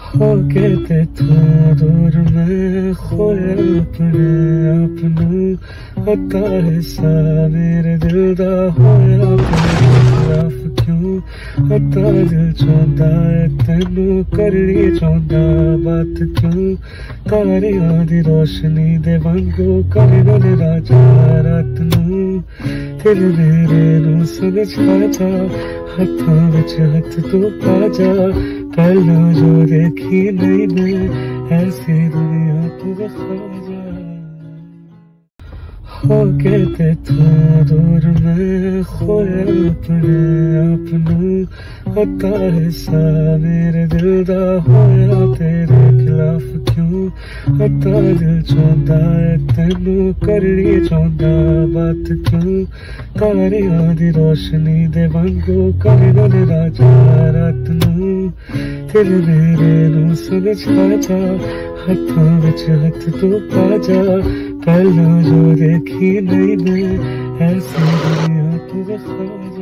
हो के ते तू दूर में खोया अपने आप नू पता है सा मेरे दिल दा होया तेरे खिलाफ क्यों पता दिल चाहता है तेनू करनी चाहता बात क्यों तारियां दी रोशनी दे वांगू करना राजा रात नू फिर मेरे नू समझ आ जा हाथों विच हथ तू पा जा पहला जो देखी नहीं मैं ऐसी दुनिया तू दिखा जा हो के ते तू दूर में खोया अपने आप नू पता है सा मेरे दिल दा होया तेरे खिलाफ क्यों पता दिल चाहता है तेनू करनी चाहता बात क्यों तारियां दी रोशनी दे वांगू करना राजा रात नू फिर मेरे नू समझ आ जा हाथों विच हथ तू पा जा पहला जो देखी नहीं मैं ऐसी दुनिया तू दिखा जा।